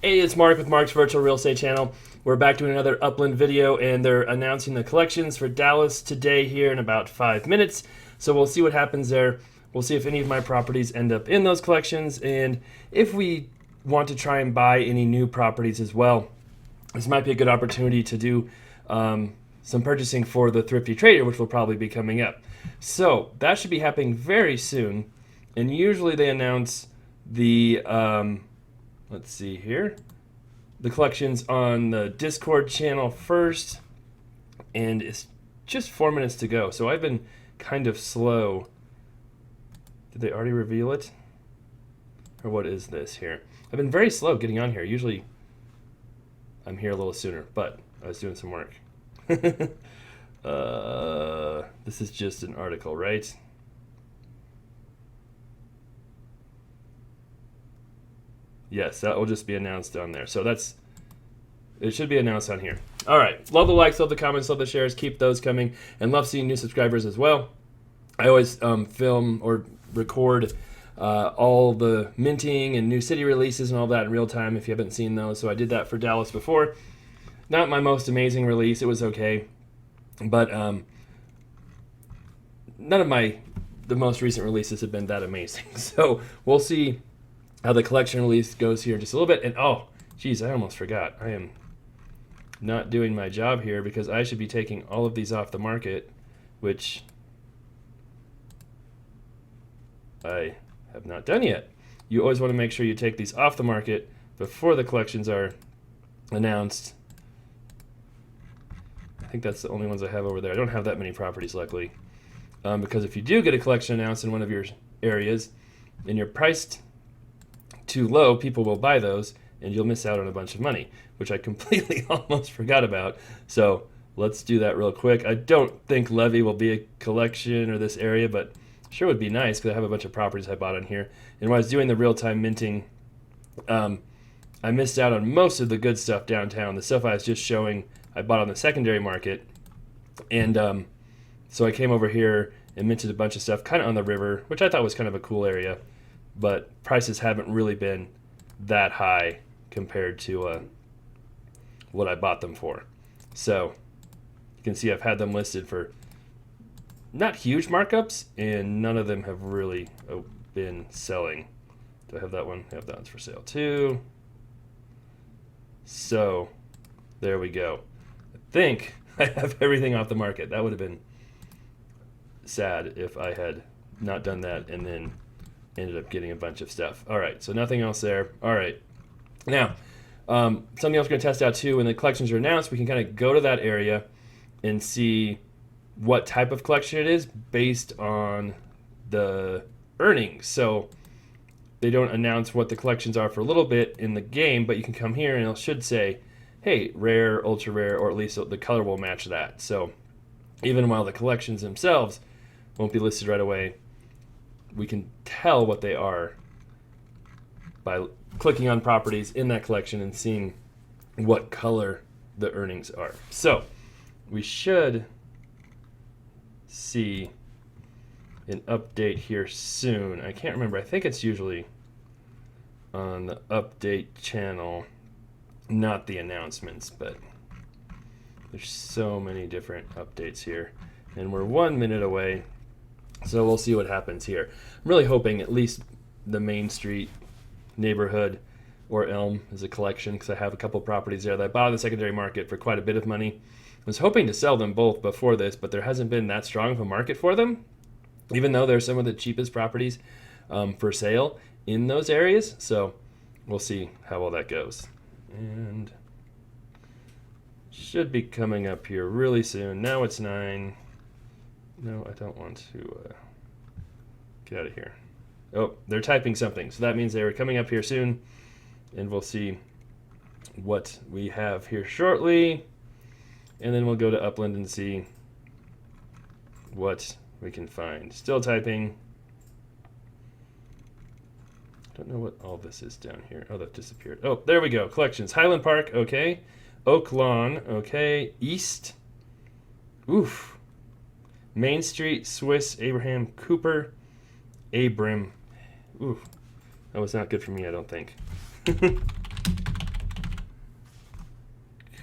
Hey, it's Mark with Mark's Virtual Real Estate Channel. We're back doing another Upland video, and they're announcing the collections for Dallas today here in about 5 minutes. So we'll see what happens there. We'll see if any of my properties end up in those collections, and if we want to try and buy any new properties as well. This might be a good opportunity to do some purchasing for the Thrifty Trader, which will probably be coming up. So that should be happening very soon, and usually they announce the let's see here, the collections on the Discord channel first, and it's just 4 minutes to go, so I've been kind of slow. Did they already reveal it? Or what is this here? I've been very slow getting on here. Usually I'm here a little sooner, but I was doing some work. This is just an article, right? Yes, that will just be announced on there. So it should be announced on here. All right. Love the likes, love the comments, love the shares. Keep those coming. And love seeing new subscribers as well. I always film or record all the minting and new city releases and all that in real time if you haven't seen those. So I did that for Dallas before. Not my most amazing release. It was okay. But none of the most recent releases have been that amazing. So we'll see how the collection release goes here in just a little bit. And oh, geez, I almost forgot. I am not doing my job here because I should be taking all of these off the market, which I have not done yet. You always want to make sure you take these off the market before the collections are announced. I think that's the only ones I have over there. I don't have that many properties, luckily. Because if you do get a collection announced in one of your areas and you're priced too low, people will buy those and you'll miss out on a bunch of money, which I completely almost forgot about. So let's do that real quick. I don't think Levy will be a collection or this area, but sure would be nice because I have a bunch of properties I bought on here. And when I was doing the real-time minting, I missed out on most of the good stuff downtown. The stuff I was just showing I bought on the secondary market. And so I came over here and minted a bunch of stuff kind of on the river, which I thought was kind of a cool area. But prices haven't really been that high compared to what I bought them for. So you can see I've had them listed for not huge markups, and none of them have really been selling. Do I have that one? I have that one's for sale too. So there we go. I think I have everything off the market. That would have been sad if I had not done that and then ended up getting a bunch of stuff. All right, so nothing else there. All right. Now, something else we're going to test out too, when the collections are announced, we can kind of go to that area and see what type of collection it is based on the earnings. So they don't announce what the collections are for a little bit in the game, but you can come here and it should say, hey, rare, ultra rare, or at least the color will match that. So even while the collections themselves won't be listed right away, we can tell what they are by clicking on properties in that collection and seeing what color the earnings are. So we should see an update here soon. I can't remember. I think it's usually on the update channel, not the announcements, but there's so many different updates here. And we're 1 minute away. So we'll see what happens here. I'm really hoping at least the Main Street neighborhood or Elm is a collection, because I have a couple properties there that I bought on the secondary market for quite a bit of money. I was hoping to sell them both before this, but there hasn't been that strong of a market for them, even though they're some of the cheapest properties for sale in those areas. So we'll see how all that goes. And should be coming up here really soon. Now it's 9. No, I don't want to get out of here. Oh, they're typing something. So that means they were coming up here soon. And we'll see what we have here shortly. And then we'll go to Upland and see what we can find. Still typing. Don't know what all this is down here. Oh, that disappeared. Oh, there we go. Collections. Highland Park, okay. Oak Lawn, okay. East. Oof. Main Street, Swiss, Abraham, Cooper, Abram. Ooh, that was not good for me, I don't think.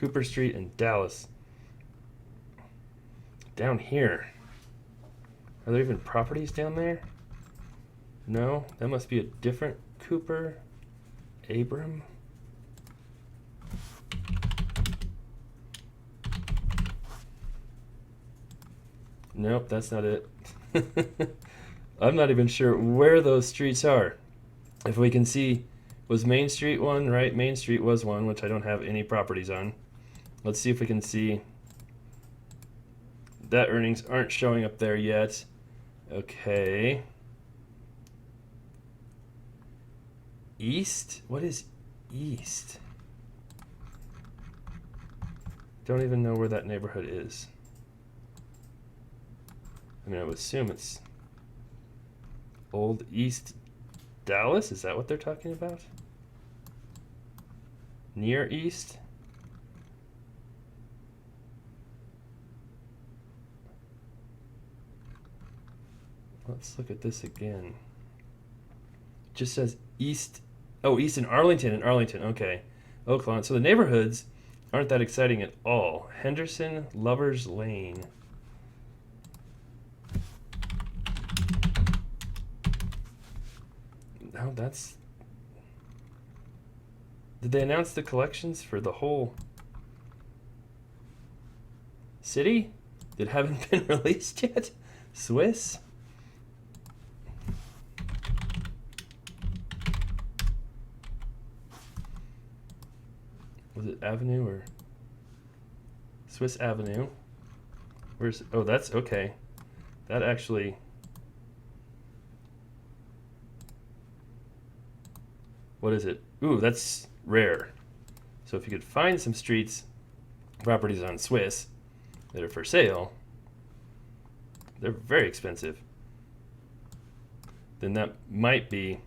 Cooper Street in Dallas. Down here. Are there even properties down there? No, that must be a different Cooper. Abram. Nope, that's not it. I'm not even sure where those streets are. If we can see, was Main Street one, right? Main Street was one, which I don't have any properties on. Let's see if we can see. That earnings aren't showing up there yet. Okay. East? What is East? Don't even know where that neighborhood is. I mean, I would assume it's Old East Dallas? Is that what they're talking about? Near East? Let's look at this again. It just says East. Oh, East in Arlington. Okay. Oakland. So the neighborhoods aren't that exciting at all. Henderson, Lovers Lane. No, that's... Did they announce the collections for the whole city that haven't been released yet? Swiss? Was it Avenue or Swiss Avenue? Where's... Oh, that's... Okay. That actually... What is it? Ooh, that's rare. So if you could find some streets, properties on Swiss that are for sale, they're very expensive, then that might be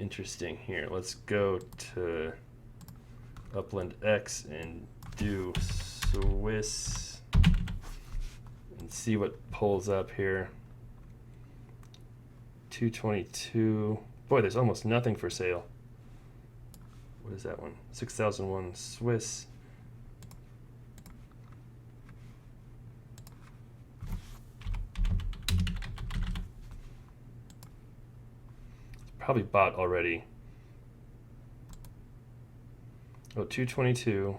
interesting. Here, let's go to Upland X and do Swiss and see what pulls up here. 222. Boy, there's almost nothing for sale. What is that one? 6001 Swiss. It's probably bought already. Oh, 222.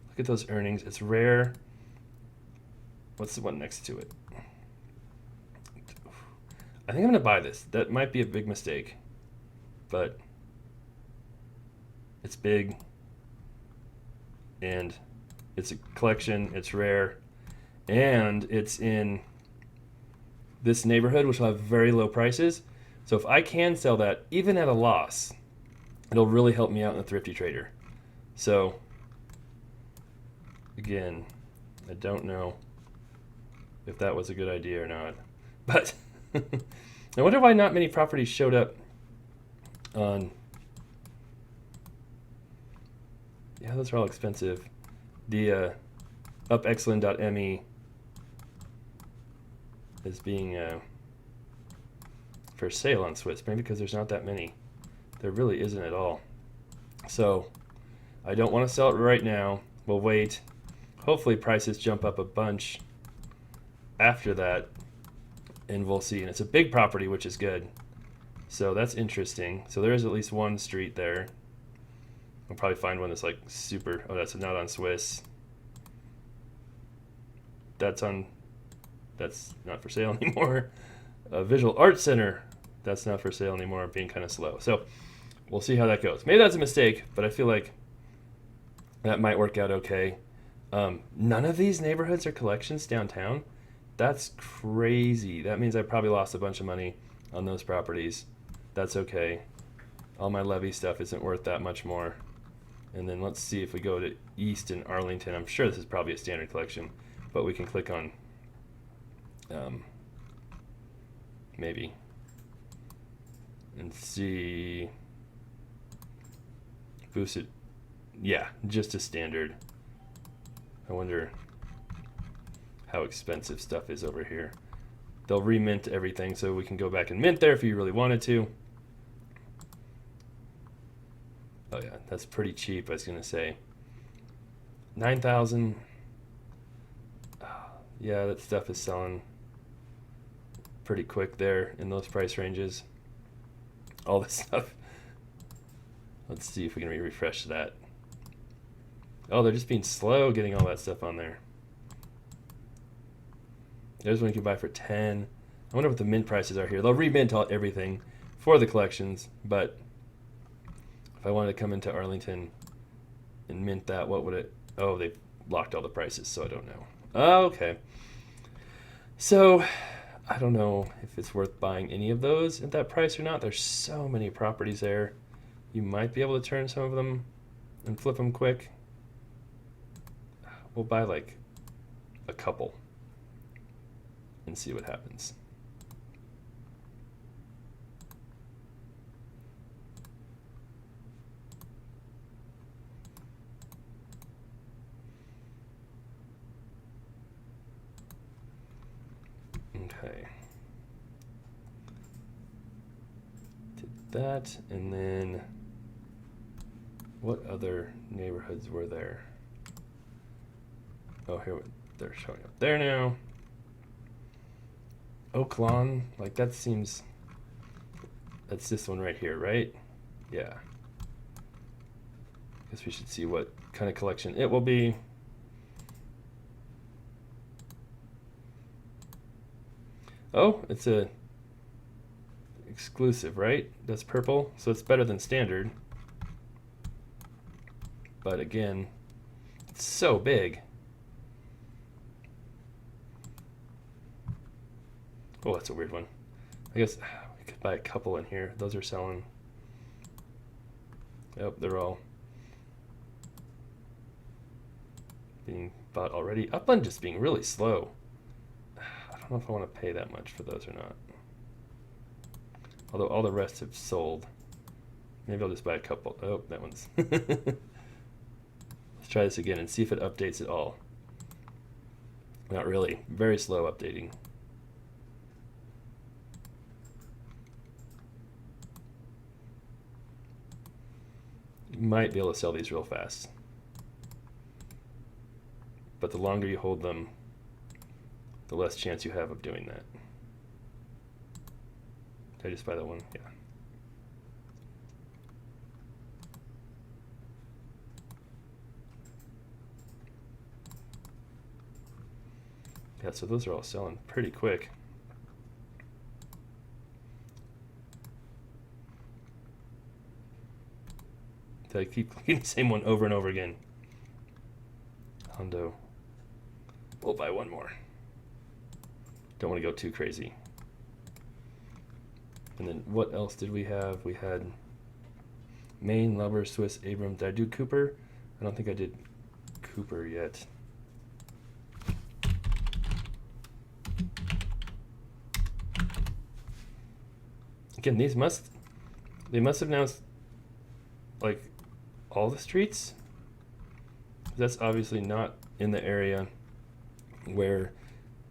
Look at those earnings. It's rare. What's the one next to it? I think I'm going to buy this. That might be a big mistake, but it's big, and it's a collection, it's rare, and it's in this neighborhood, which will have very low prices. So if I can sell that, even at a loss, it'll really help me out in the Thrifty Trader. So, again, I don't know if that was a good idea or not, but... I wonder why not many properties showed up on... Yeah, those are all expensive. The upexcellent.me is being for sale on Swiss, maybe because there's not that many. There really isn't at all. So I don't want to sell it right now. We'll wait. Hopefully prices jump up a bunch after that, and we'll see. And it's a big property, which is good. So that's interesting. So there is at least one street there. I'll probably find one that's like super... Oh, that's not on Swiss. That's not for sale anymore. Visual Arts Center. That's not for sale anymore, being kind of slow. So we'll see how that goes. Maybe that's a mistake, but I feel like that might work out okay. None of these neighborhoods are collections downtown. That's crazy. That means I probably lost a bunch of money on those properties. That's okay. All my levy stuff isn't worth that much more. And then let's see if we go to East in Arlington. I'm sure this is probably a standard collection, but we can click on maybe and see. Boosted. Yeah, just a standard. I wonder how expensive stuff is over here. They'll remint everything, so we can go back and mint there if you really wanted to. Oh yeah, that's pretty cheap. I was gonna say 9,000. Yeah, that stuff is selling pretty quick there in those price ranges. All this stuff. Let's see if we can refresh that. Oh, they're just being slow getting all that stuff on there. There's one you can buy for 10. I wonder what the mint prices are here. They'll remint everything for the collections, but if I wanted to come into Arlington and mint that, what would it? Oh, they've locked all the prices, so I don't know. Oh, okay. So I don't know if it's worth buying any of those at that price or not. There's so many properties there. You might be able to turn some of them and flip them quick. We'll buy like a couple and see what happens. Okay. Did that, and then what other neighborhoods were there? Oh, here they're showing up there now. Oak Lawn, like that seems, that's this one right here, right? Yeah. Guess we should see what kind of collection it will be. Oh, it's a exclusive, right? That's purple, so it's better than standard. But again, it's so big. Oh, that's a weird one. I guess we could buy a couple in here. Those are selling. Yep, they're all being bought already. Upland just being really slow. I don't know if I want to pay that much for those or not. Although all the rest have sold. Maybe I'll just buy a couple. Oh, that one's. Let's try this again and see if it updates at all. Not really. Very slow updating. You might be able to sell these real fast. But the longer you hold them, the less chance you have of doing that. Did I just buy that one? Yeah. Yeah, so those are all selling pretty quick. Did I keep clicking the same one over and over again? Hondo. We'll buy one more. Don't want to go too crazy. And then what else did we have? We had Maine, Lubber, Swiss, Abram. Did I do Cooper? I don't think I did Cooper yet. Again, they must have announced like all the streets. That's obviously not in the area where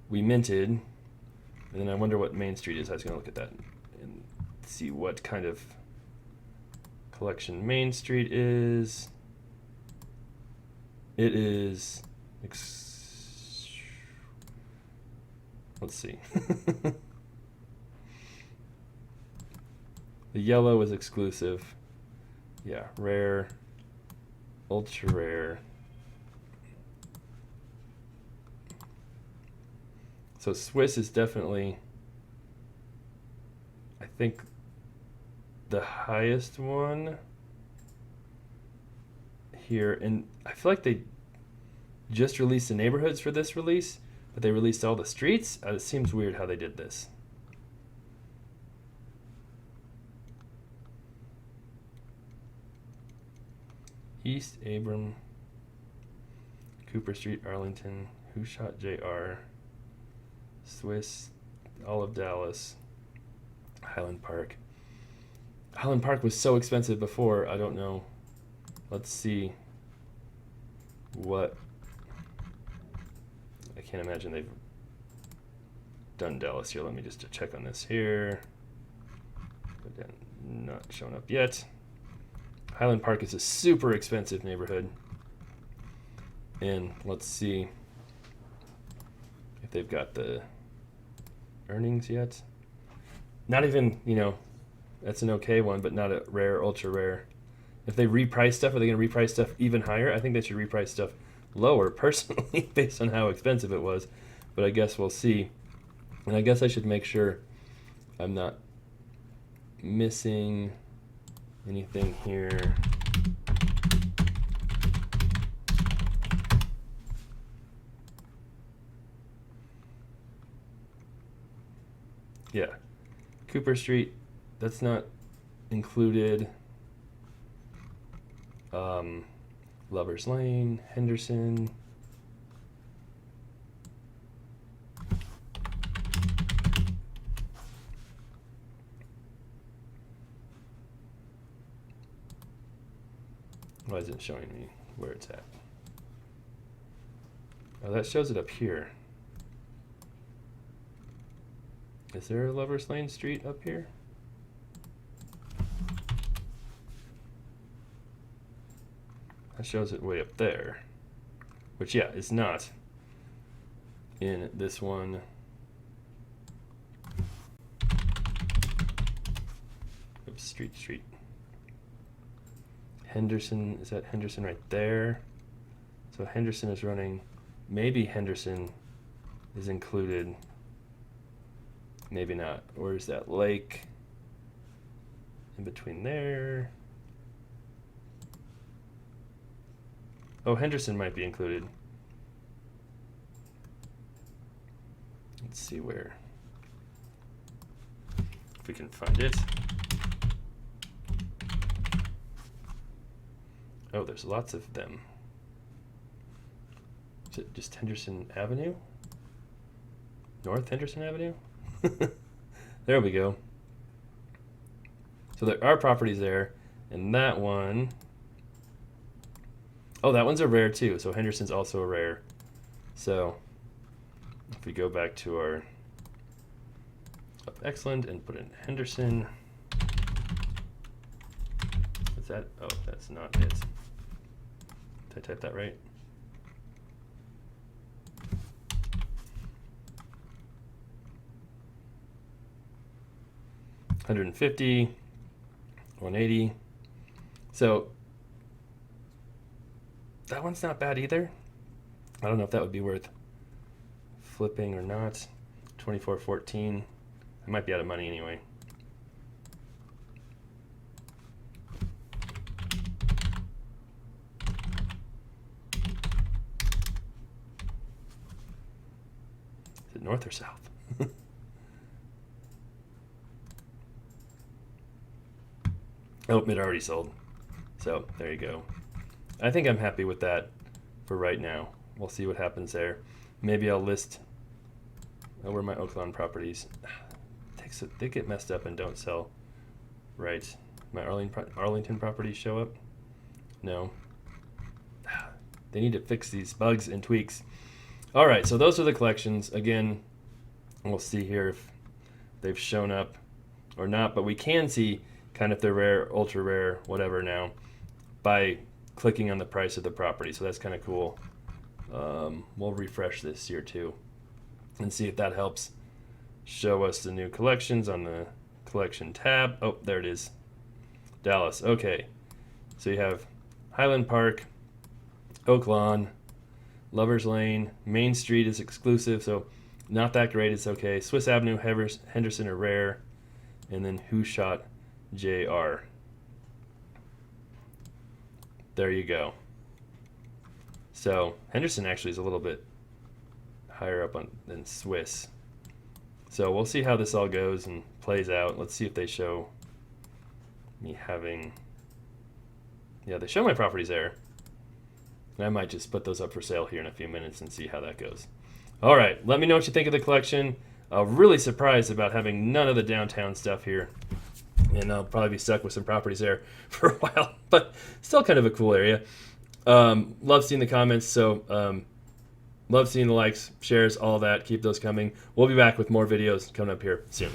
we minted. And then I wonder what Main Street is. I was going to look at that and see what kind of collection Main Street is. It is, let's see. The yellow is exclusive. Yeah, rare, ultra rare. So Swiss is definitely, I think, the highest one here. And I feel like they just released the neighborhoods for this release, but they released all the streets. It seems weird how they did this. East Abram, Cooper Street, Arlington, Who Shot JR, Swiss, all of Dallas, Highland Park. Highland Park was so expensive before, I don't know. Let's see what. I can't imagine they've done Dallas here. Let me just check on this here. Not showing up yet. Highland Park is a super expensive neighborhood. And let's see if they've got the earnings yet. Not even, you know, that's an okay one, but not a rare, ultra rare. If they reprice stuff, are they going to reprice stuff even higher? I think they should reprice stuff lower, personally, based on how expensive it was. But I guess we'll see. And I guess I should make sure I'm not missing anything here. Yeah, Cooper Street, that's not included. Lover's Lane, Henderson. Why isn't it showing me where it's at? Oh, that shows it up here. Is there a Lover's Lane Street up here? That shows it way up there, which, yeah, is not in this one. Oops, street. Henderson, is that Henderson right there? So Henderson is running, maybe Henderson is included, maybe not. Where's that lake? In between there. Oh, Henderson might be included. Let's see where. If we can find it. Oh, there's lots of them. Is it just Henderson Avenue? North Henderson Avenue? There we go. So there are properties there, and that one, oh, that one's a rare too, so Henderson's also a rare. So if we go back to our Upland and put in Henderson, is that, oh, that's not it. Did I type that right? $150, $180. So that one's not bad either. I don't know if that would be worth flipping or not. $24.14. I might be out of money anyway. Is it north or south? Oh, it already sold. So there you go. I think I'm happy with that for right now. We'll see what happens there. Maybe I'll list where are my Oakland properties. They get messed up and don't sell. Right. My Arlington properties show up? No. They need to fix these bugs and tweaks. All right, so those are the collections. Again, we'll see here if they've shown up or not, but we can see kind of if they're rare, ultra rare, whatever now, by clicking on the price of the property. So that's kind of cool. We'll refresh this here too and see if that helps show us the new collections on the collection tab. Oh, there it is. Dallas. Okay. So you have Highland Park, Oak Lawn, Lover's Lane, Main Street is exclusive, so not that great. It's okay. Swiss Avenue, Henderson are rare, and then Who Shot JR. There you go. So Henderson actually is a little bit higher up than Swiss. So we'll see how this all goes and plays out. Let's see if they show me having, yeah, they show my properties there. And I might just put those up for sale here in a few minutes and see how that goes. All right, let me know what you think of the collection. Really surprised about having none of the downtown stuff here. And I'll probably be stuck with some properties there for a while, but still kind of a cool area. Love seeing the comments, so love seeing the likes, shares, all that. Keep those coming. We'll be back with more videos coming up here soon.